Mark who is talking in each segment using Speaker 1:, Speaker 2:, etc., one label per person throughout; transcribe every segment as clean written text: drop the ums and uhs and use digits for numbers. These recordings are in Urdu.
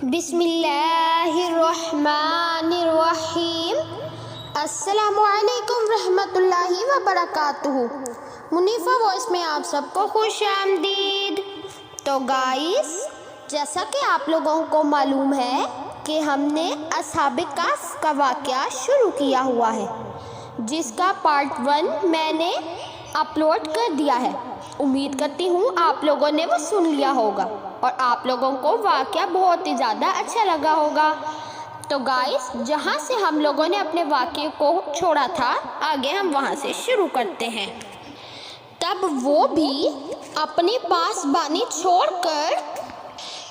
Speaker 1: بسم اللہ الرحمن الرحیم۔ السلام علیکم ورحمۃ اللہ وبرکاتہ۔ منیفہ وائس میں آپ سب کو خوش آمدید۔ تو گائز، جیسا کہ آپ لوگوں کو معلوم ہے کہ ہم نے اصحاب کہف کا واقعہ شروع کیا ہوا ہے، جس کا پارٹ 1 میں نے اپلوڈ کر دیا ہے۔ امید کرتی ہوں آپ لوگوں نے وہ سن لیا ہوگا اور آپ لوگوں کو واقعہ بہت ہی زیادہ اچھا لگا ہوگا۔ تو گائز، جہاں سے ہم لوگوں نے اپنے واقعے کو چھوڑا تھا، آگے ہم وہاں سے شروع کرتے ہیں۔ تب وہ بھی اپنی پاسبانی چھوڑ کر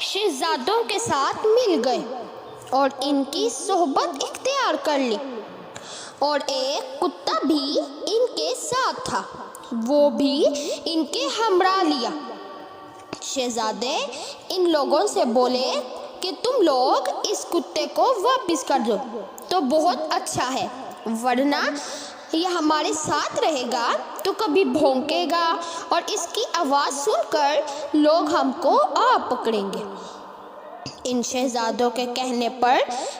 Speaker 1: شہزادوں کے ساتھ مل گئے اور ان کی صحبت اختیار کر لی، اور ایک کتا بھی ان کے ساتھ تھا، وہ بھی ان کے ہمراہ لیا۔ شہزادے ان لوگوں سے بولے کہ تم لوگ اس کتے کو واپس کر دو تو بہت اچھا ہے، ورنہ یہ ہمارے ساتھ رہے گا تو کبھی بھونکے گا اور اس کی آواز سن کر لوگ ہم کو آ پکڑیں گے۔ ان شہزادوں کے کہنے پر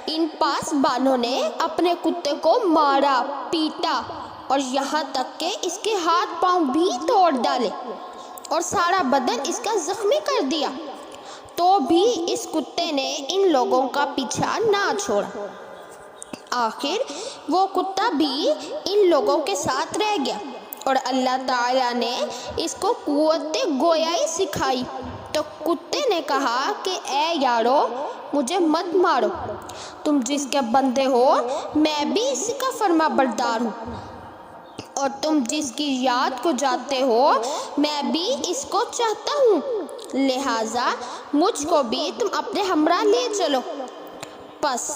Speaker 1: ان پاسبانوں نے اپنے کتے کو مارا، پیٹا اور یہاں تک کہ اس کے ہاتھ پاؤں بھی توڑ ڈالے اور سارا بدن اس کا زخمی کر دیا، تو بھی اس کتے نے ان لوگوں کا پیچھا نہ چھوڑا۔ آخر وہ کتا بھی ان لوگوں کے ساتھ رہ گیا اور اللہ تعالیٰ نے اس کو قوت گویائی سکھائی۔ تو کتے نے کہا کہ اے یارو، مجھے مت مارو، تم جس کے بندے ہو میں بھی اس کا فرما بردار ہوں، اور تم جس کی یاد کو جاتے ہو میں بھی اس کو چاہتا ہوں، لہٰذا مجھ کو بھی تم اپنے ہمراہ لے چلو۔ پس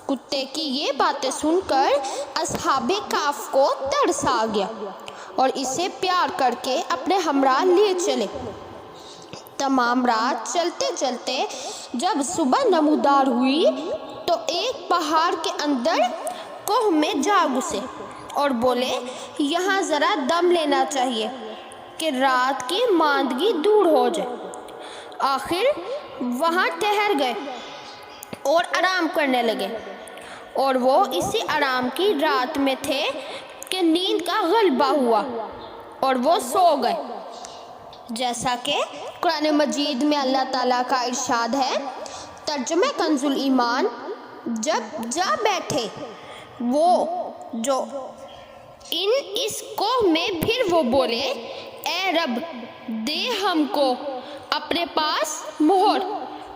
Speaker 1: کتے کی یہ باتیں سن کر اصحاب کہف کو ترس آ گیا اور اسے پیار کر کے اپنے ہمراہ لے چلے۔ تمام رات چلتے چلتے جب صبح نمودار ہوئی تو ایک پہاڑ کے اندر کوہ میں جا گھسے اور بولے یہاں ذرا دم لینا چاہیے کہ رات کی ماندگی دور ہو جائے۔ آخر وہاں ٹھہر گئے اور آرام کرنے لگے، اور وہ اسی آرام کی رات میں تھے کہ نیند کا غلبہ ہوا اور وہ سو گئے۔ جیسا کہ قرآن مجید میں اللہ تعالیٰ کا ارشاد ہے، ترجمہ کنز ایمان، جب جا بیٹھے وہ جو اس کوہ میں، پھر وہ بولے اے رب، دے ہم کو اپنے پاس مہر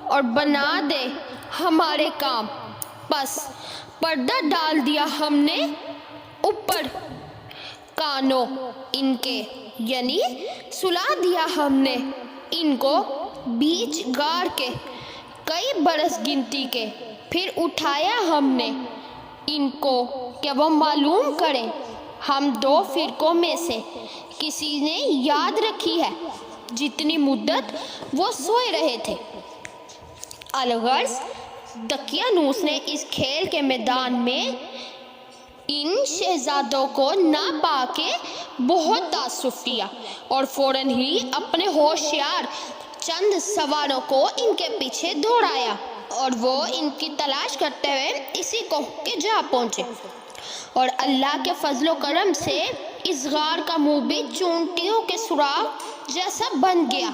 Speaker 1: اور بنا دے ہمارے کام۔ پس پردہ ڈال دیا ہم نے اوپر کانوں ان کے، یعنی سلا دیا ہم نے ان کو بیچ غار کے کئی برس گنتی کے، پھر اٹھایا ہم نے ان کو کہ وہ معلوم کریں ہم دو فرقوں میں سے کسی نے یاد رکھی ہے جتنی مدت وہ سوئے رہے تھے۔ الغرض دقیانوس نے اس کھیل کے میدان میں ان شہزادوں کو نہ پا کے بہت تأسف کیا اور فوراً ہی اپنے ہوشیار چند سواروں کو ان کے پیچھے دوڑایا اور وہ ان کی تلاش کرتے ہوئے اسی کوہ کے جا پہنچے، اور اللہ کے فضل و کرم سے اس غار کا منہ بھی چونٹیوں کے سوراخ جیسا بن گیا،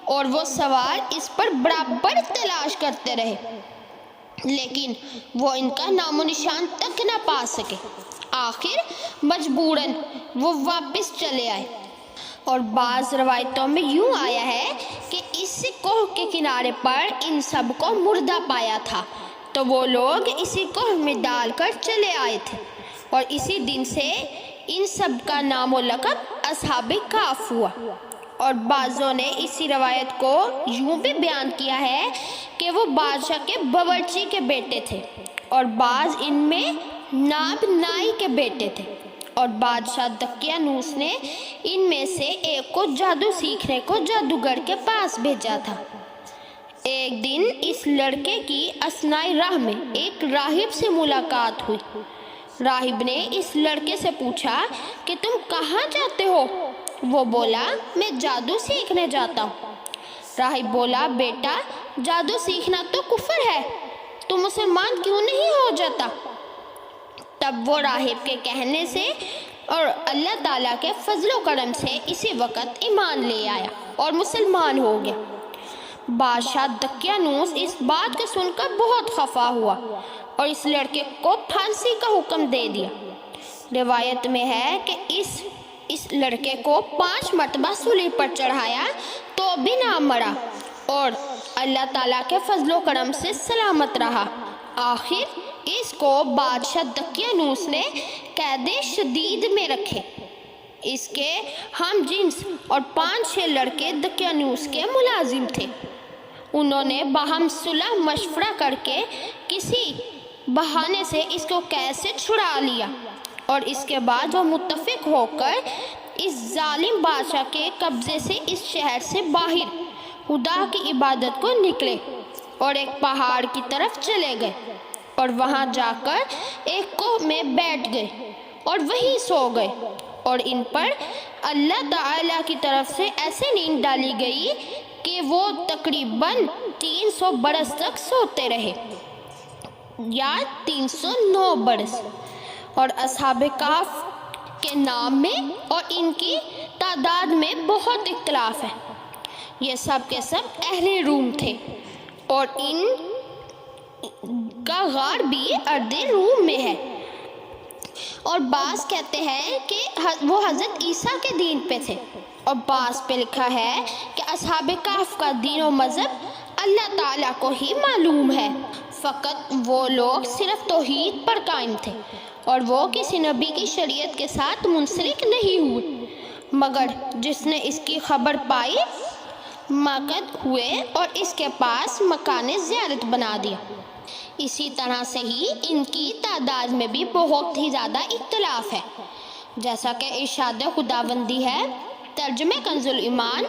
Speaker 1: اور وہ سوار اس پر برابر تلاش کرتے رہے، لیکن وہ ان کا نام و نشان تک نہ پا سکے۔ آخر مجبوراً وہ واپس چلے آئے، اور بعض روایتوں میں یوں آیا ہے کہ اس کوہ کے کنارے پر ان سب کو مردہ پایا تھا، تو وہ لوگ اسی کوہ میں ڈال کر چلے آئے تھے، اور اسی دن سے ان سب کا نام و لقب اصحاب کہف ہوا۔ اور بعضوں نے اسی روایت کو یوں بھی بیان کیا ہے کہ وہ بادشاہ کے باورچی کے بیٹے تھے، اور بعض ان میں نائب نائی کے بیٹے تھے، اور بادشاہ دقیانوس نے ان میں سے ایک کو جادو سیکھنے کو جادوگر کے پاس بھیجا تھا۔ ایک دن اس لڑکے کی اثناء راہ میں ایک راہب سے ملاقات ہوئی۔ راہب نے اس لڑکے سے پوچھا کہ تم کہاں جاتے ہو؟ وہ بولا میں جادو سیکھنے جاتا ہوں۔ راہب بولا بیٹا، جادو سیکھنا تو کفر ہے، تو مسلمان کیوں نہیں ہو جاتا؟ تب وہ راہب کے کہنے سے اور اللہ تعالیٰ کے فضل و کرم سے اسی وقت ایمان لے آیا اور مسلمان ہو گیا۔ بادشاہ دقیانوس اس بات کو سن کر بہت خفا ہوا اور اس لڑکے کو پھانسی کا حکم دے دیا۔ روایت میں ہے کہ اس لڑکے کو 5 مرتبہ سولی پر چڑھایا تو بھی نہ مرا اور اللہ تعالیٰ کے فضل و کرم سے سلامت رہا۔ آخر اس کو بادشاہ دقیانوس نے قید شدید میں رکھے۔ اس کے ہم جنس اور 5-6 لڑکے دقیانوس کے ملازم تھے۔ انہوں نے باہم صلح مشورہ کر کے کسی بہانے سے اس کو قید سے چھڑا لیا اور اس کے بعد وہ متفق ہو کر اس ظالم بادشاہ کے قبضے سے اس شہر سے باہر خدا کی عبادت کو نکلے اور ایک پہاڑ کی طرف چلے گئے اور وہاں جا کر ایک کوہ میں بیٹھ گئے اور وہیں سو گئے اور ان پر اللہ تعالیٰ کی طرف سے ایسے نیند ڈالی گئی کہ وہ تقریباً 300 برس تک سوتے رہے یا 309 برس۔ اور اصحاب کہف کے نام میں اور ان کی تعداد میں بہت اختلاف ہے۔ یہ سب کے سب اہل روم تھے اور ان کا غار بھی ارض روم میں ہے، اور بعض کہتے ہیں کہ وہ حضرت عیسیٰ کے دین پہ تھے، اور بعض پہ لکھا ہے کہ اصحاب کہف کا دین و مذہب اللہ تعالیٰ کو ہی معلوم ہے، فقط وہ لوگ صرف توحید پر قائم تھے اور وہ کسی نبی کی شریعت کے ساتھ منسلک نہیں ہوئے، مگر جس نے اس کی خبر پائی مقد ہوئے اور اس کے پاس مکان زیارت بنا دیا۔ اسی طرح سے ہی ان کی تعداد میں بھی بہت ہی زیادہ اختلاف ہے، جیسا کہ ارشاد خداوندی ہے۔ ترجمہ کنز ایمان: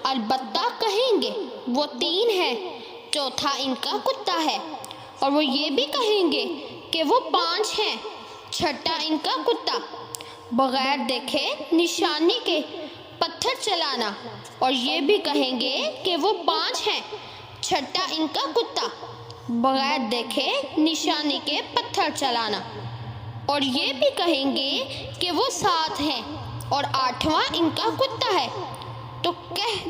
Speaker 1: البتہ کہیں گے وہ 3 ہیں، چوتھا ان کا کتا ہے، اور وہ یہ بھی کہیں گے کہ وہ 5 ہیں، چھٹا ان کا کتا، بغیر دیکھے نشانی کے پتھر چلانا، اور یہ بھی کہیں گے کہ وہ 5 ہیں، چھٹا ان کا کتا، بغیر دیکھے نشانی کے پتھر چلانا، اور یہ بھی کہیں گے کہ وہ 7 ہیں اور 8واں ان کا کتا ہے۔ تو کہہ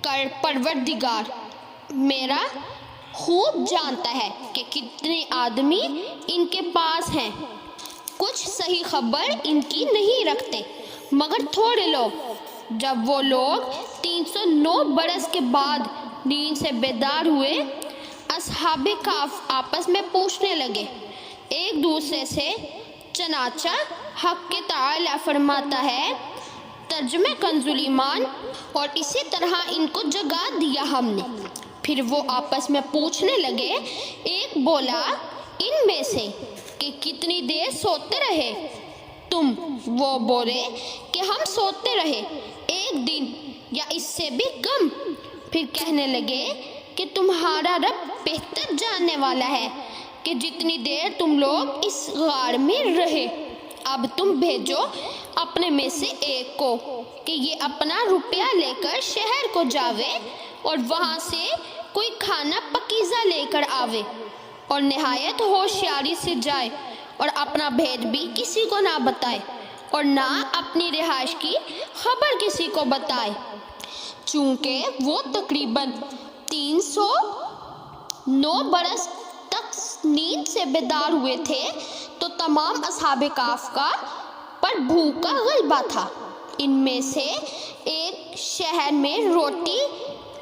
Speaker 1: کر پروردگار میرا خوب جانتا ہے کہ کتنے آدمی ان کے پاس ہیں، کچھ صحیح خبر ان کی نہیں رکھتے مگر تھوڑے لوگ۔ جب وہ لوگ 309 برس کے بعد نیند سے بیدار ہوئے، اصحاب کہف آپس میں پوچھنے لگے ایک دوسرے سے، چنانچہ حق تعالیٰ فرماتا ہے، ترجمہ کنز ایمان، اور اسی طرح ان کو جگا دیا ہم نے۔ پھر وہ آپس میں پوچھنے لگے، ایک بولا ان میں سے کہ کتنی دیر سوتے رہے تم؟ وہ بولے کہ ہم سوتے رہے 1 دن یا اس سے بھی کم۔ پھر کہنے لگے کہ تمہارا رب بہتر جاننے والا ہے کہ جتنی دیر تم لوگ اس غار میں رہے۔ اب تم بھیجو اپنے میں سے ایک کو کہ یہ اپنا روپیہ لے کر شہر کو جاوے اور وہاں سے کوئی کھانا پکیزہ لے کر آوے، اور نہایت ہوشیاری سے جائے اور اپنا بھید بھی کسی کو نہ بتائے اور نہ اپنی رہائش کی خبر کسی کو بتائے۔ چونکہ وہ تقریباً 309 برس تک نیند سے بیدار ہوئے تھے تو تمام اصحاب کہف کا پر بھوک کا غلبہ تھا۔ ان میں سے ایک شہر میں روٹی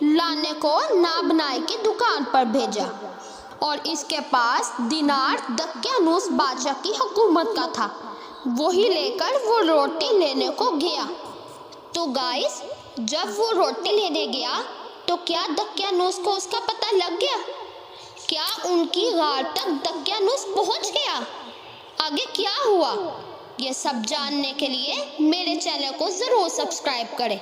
Speaker 1: لانے کو نابنائی کی دکان پر بھیجا، اور اس کے پاس دینار دقیانوس بادشاہ کی حکومت کا تھا، وہی لے کر وہ روٹی لینے کو گیا۔ تو گائز جب وہ روٹی لینے گیا تو کیا دقیانوس کو اس کا پتہ لگ گیا؟ کیا ان کی غار تک دقیانوس پہنچ گیا؟ آگے کیا ہوا؟ یہ سب جاننے کے لیے میرے چینل کو ضرور سبسکرائب کریں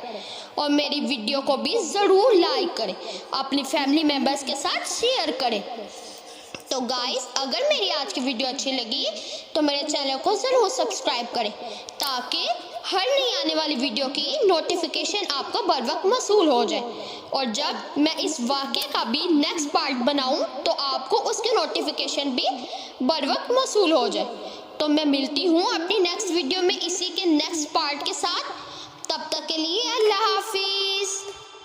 Speaker 1: اور میری ویڈیو کو بھی ضرور لائک کریں، اپنی فیملی ممبرز کے ساتھ شیئر کریں۔ تو گائز اگر میری آج کی ویڈیو اچھی لگی تو میرے چینل کو ضرور سبسکرائب کریں تاکہ ہر نئی آنے والی ویڈیو کی نوٹیفیکیشن آپ کو بر وقت موصول ہو جائے، اور جب میں اس واقعے کا بھی نیکسٹ پارٹ بناؤں تو آپ کو اس کی نوٹیفیکیشن بھی بر وقت موصول ہو جائے۔ تو میں ملتی ہوں اپنی نیکسٹ ویڈیو میں اسی کے نیکسٹ پارٹ کے ساتھ۔